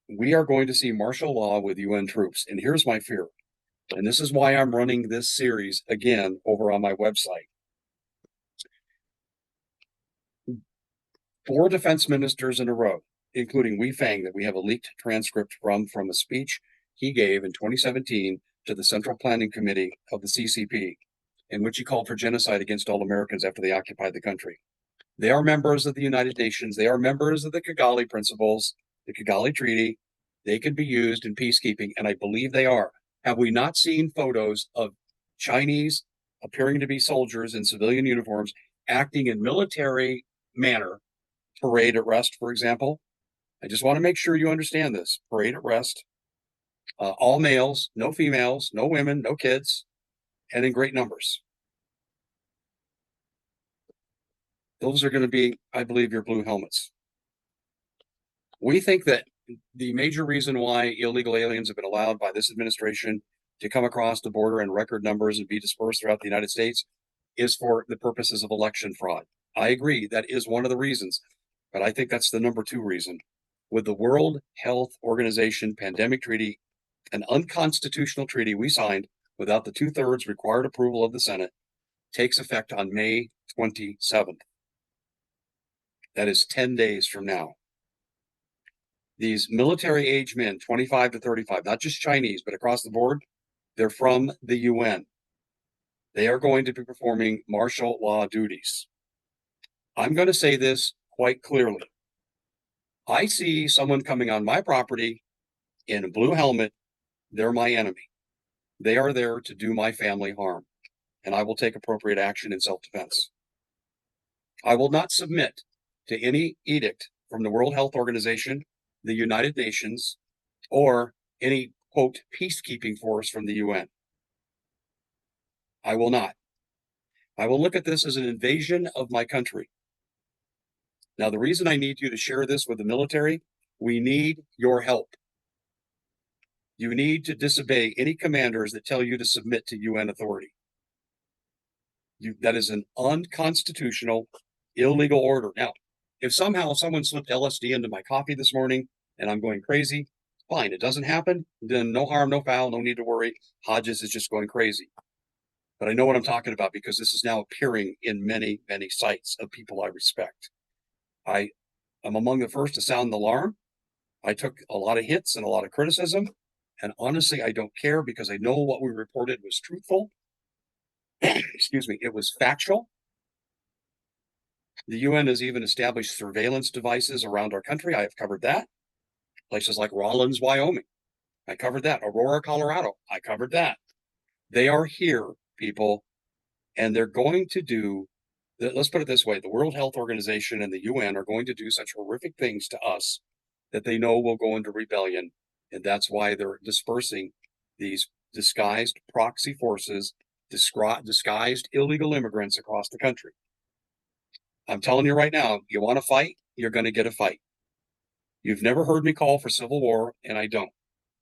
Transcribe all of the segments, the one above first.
We are going to see martial law with UN troops. And here's my fear. And this is why I'm running this series again over on my website. 4 defense ministers in a row, including Wei Fang, that we have a leaked transcript from a speech he gave in 2017 to the Central Planning Committee of the CCP, in which he called for genocide against all Americans after they occupied the country. They are members of the United Nations. They are members of the Kigali Principles, the Kigali Treaty. They can be used in peacekeeping, and I believe they are. Have we not seen photos of Chinese appearing to be soldiers in civilian uniforms acting in military manner? Parade at rest, for example. I just want to make sure you understand this. Parade at rest, all males, no females, no women, no kids, and in great numbers. Those are going to be, I believe, your blue helmets. We think that the major reason why illegal aliens have been allowed by this administration to come across the border in record numbers and be dispersed throughout the United States is for the purposes of election fraud. I agree, that is one of the reasons, but I think that's the number 2 reason. With the World Health Organization pandemic treaty, an unconstitutional treaty we signed without the 2/3 required approval of the Senate, takes effect on May 27th. That is 10 days from now. These military age men, 25 to 35, not just Chinese, but across the board, they're from the UN. They are going to be performing martial law duties. I'm going to say this quite clearly. I see someone coming on my property in a blue helmet, they're my enemy. They are there to do my family harm, and I will take appropriate action in self-defense. I will not submit to any edict from the World Health Organization, the United Nations, or any, quote, peacekeeping force from the UN. I will not. I will look at this as an invasion of my country. Now, the reason I need you to share this with the military, we need your help. You need to disobey any commanders that tell you to submit to UN authority. That is an unconstitutional, illegal order. Now, if somehow someone slipped LSD into my coffee this morning and I'm going crazy, fine, it doesn't happen, then no harm, no foul, no need to worry. Hodges is just going crazy. But I know what I'm talking about because this is now appearing in many, many sites of people I respect. I am among the first to sound the alarm. I took a lot of hits and a lot of criticism. And honestly, I don't care because I know what we reported was truthful. Excuse me, it was factual. The UN has even established surveillance devices around our country. I have covered that. Places like Rawlins, Wyoming. I covered that. Aurora, Colorado. I covered that. They are here, people, and they're going to do, let's put it this way, the World Health Organization and the UN are going to do such horrific things to us that they know we'll go into rebellion. And that's why they're dispersing these disguised proxy forces, disguised illegal immigrants across the country. I'm telling you right now, you want to fight, you're going to get a fight. You've never heard me call for civil war, and I don't.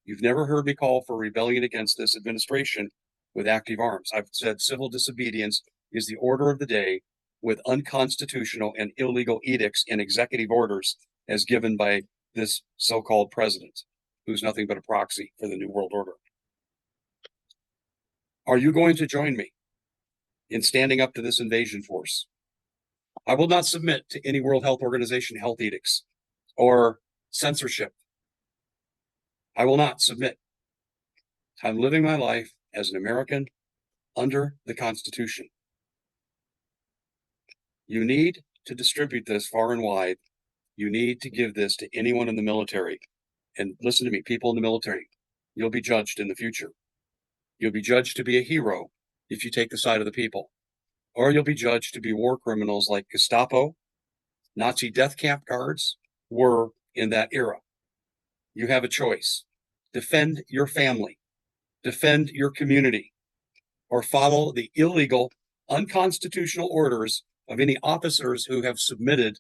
You've never heard me call for rebellion against this administration with active arms. I've said civil disobedience is the order of the day with unconstitutional and illegal edicts and executive orders as given by this so-called president, who's nothing but a proxy for the New World Order. Are you going to join me in standing up to this invasion force? I will not submit to any World Health Organization health edicts or censorship. I will not submit. I'm living my life as an American under the Constitution. You need to distribute this far and wide. You need to give this to anyone in the military. And listen to me, people in the military, you'll be judged in the future. You'll be judged to be a hero if you take the side of the people. Or you'll be judged to be war criminals like Gestapo, Nazi death camp guards were in that era. You have a choice. Defend your family, defend your community, or follow the illegal, unconstitutional orders of any officers who have submitted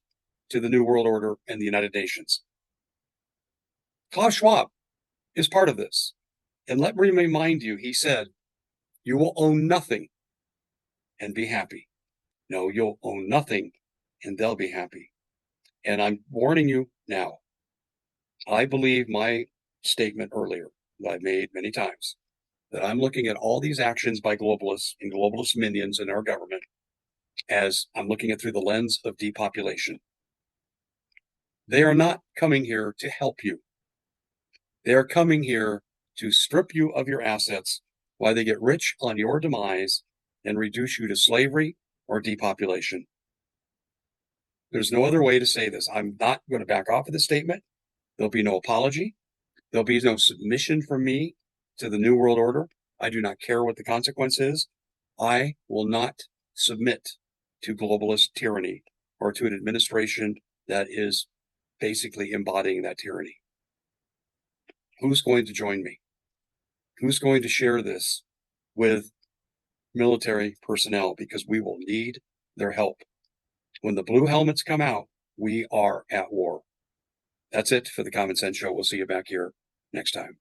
to the New World Order and the United Nations. Klaus Schwab is part of this. And let me remind you, he said, you will own nothing and be happy. No, you'll own nothing and they'll be happy. And I'm warning you now. I believe my statement earlier that I've made many times, that I'm looking at all these actions by globalists and globalist minions in our government as I'm looking at through the lens of depopulation. They are not coming here to help you. They are coming here to strip you of your assets while they get rich on your demise and reduce you to slavery or depopulation. There's no other way to say this. I'm not going to back off of this statement. There'll be no apology. There'll be no submission from me to the New World Order. I do not care what the consequence is. I will not submit to globalist tyranny or to an administration that is basically embodying that tyranny. Who's going to join me? Who's going to share this with military personnel? Because we will need their help. When the blue helmets come out, we are at war. That's it for the Common Sense Show. We'll see you back here next time.